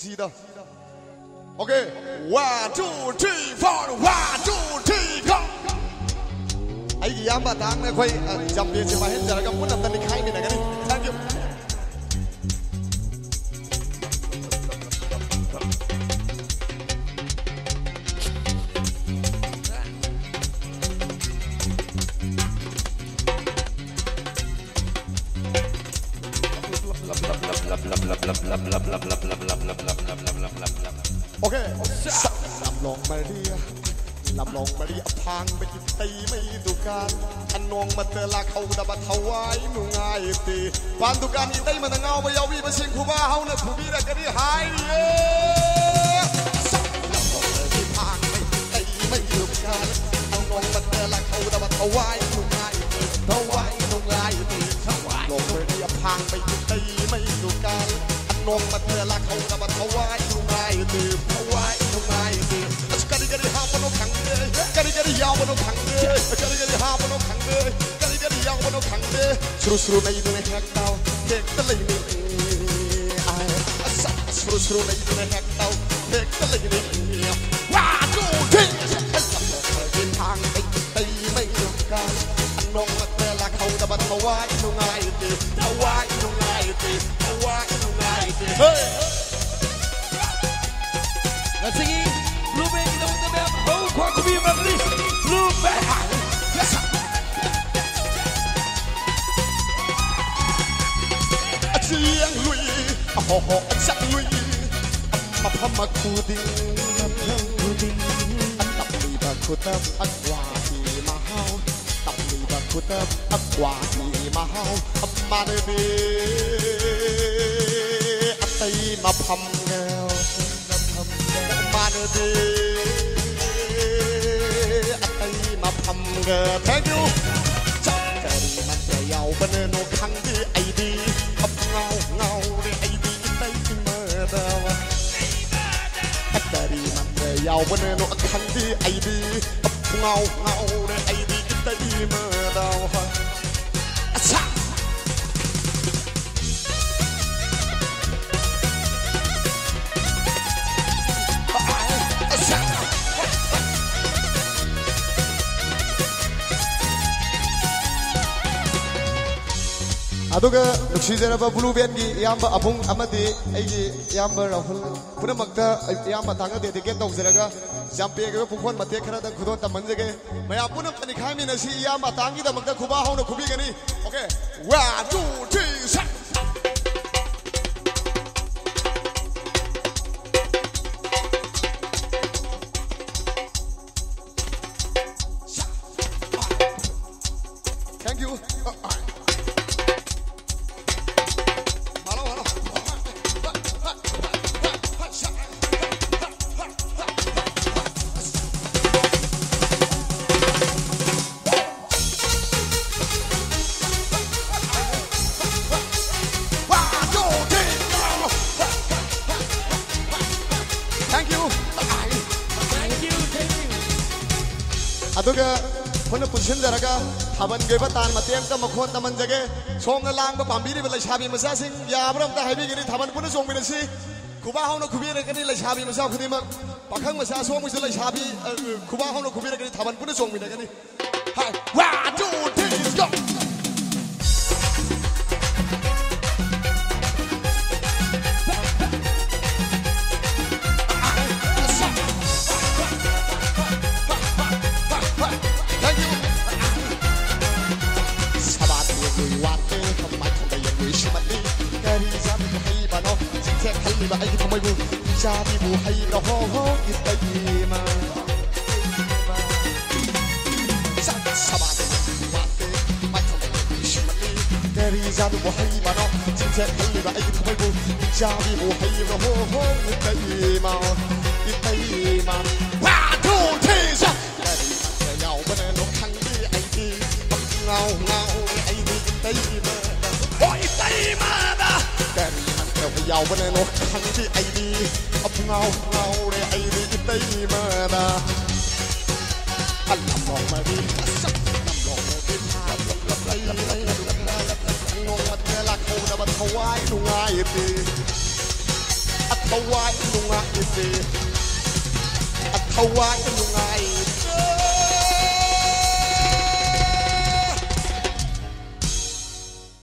gì đâu. Ok, 1, 2, 3, 4, 1, 2, 3, go. Ai gì amba tang này quay jump biasa main cara kamu nak tadi kain ni nak ni. Thank you. Ok, làm lòng Maria, làm lòng Maria phangไปกินตีไม่ดูการอันนองมาเตลาเขาดับถวายนุ่งง่ายตีปานดูการอีไตมันเงาไปยาวีไปเสียงคูบ้าเฮาเนี่ยผู้บีได้กันที่หายเยอะlàm lòng Maria phางไปตีไม่ดูการอันนองมาเตลาเขาดับถวายนุ่งง่ายตีถวายนุ่งง่ายตีลงMariaพางไปกินตีไม่ดูการนองมาเธอละเขาดับถวายนุ่งง่ายตีถวายนุ่งง่ายตีกะดิกะดิหาบนขังเลยกะดิกะดิยาวบนขังเลยกะดิกะดิหาบนขังเลยกะดิกะดิยาวบนขังเลยสุรุในดูในแหกเตาเด็กตะเลยนี่ไอ้สุรุในดูในแหกเตาเด็กตะเลยนี่ว้าดูทิ้งกินทางไปตีไม่ดูกันนองมาเธอละเขาดับถวายนุ่งง่ายตีถวายนุ่งง่ายตีถวายนุ่งง่ายตีเฮ้ยLet's sing it. Blue band, you know the band. Oh, quack me, my please. Blue band. Yes, sir. เสียงลุยโอ้โหจักลุยมาพมาคูดิงตับมีบักคุตับอักวาทีมาเฮาตับมีบักคุตับอักวาทีมาเฮามาเดบีอัตตีมาพมเงามาเดบีอัตตีมาพมเงา Thank you จักกะรีมันจะยาวบนโนคังที่ไอดีเงาเลยไอดีได้เมื่อเดาวอัตรีมันจะยาวบนโนคังที่ไอดีเงาเลยไอดีได้เมื่อเดาวaduga nuksijara blue band gi yamba abung amadi aigi yamba rahul punamakta yamba tanga de get tawjaraga jampe ge pukhon mate khara da khudon tamanjage maya punam tani khami na si yamba tangi da makta khuba hauna khubi gani okay 1 2 3 4 Thank you. aduga phone position jaraga thaban ge batan mateng ta makhon taman jage song na lang ba pambi ri lai shabi masa sing ya bram ta haibi gini thaban pun song mi si kuba hauna kubi re kani lai shabi masa khudi ma pakhang masa song mi lai shabi kuba hauna kubi re kani thaban pun song mi na kani hai 1 2 3 go ba ai thầm bu cha đi bu hay nó ho ho ít tay mà sa sa ba te mai thầm bu shimali kari ra bu hay mà nó chính xác hay ba ai thầm bu cha đi bu hay nó ho ho ít tay mà ba thu thi sa kari mà nhau bên nó khăng đi ai đi ngao ai đi tay mà ôi tay mà ba kariยาวบนโลกทั้งที่ไอดีเงาเลยไอดีเต้มาดาอันลำลองมาดีลำลองมาดีงงมาเทลักโคดับถวายนุ่งง่ายตีท ถวายนุ่งไงตีถวายนุ่งไง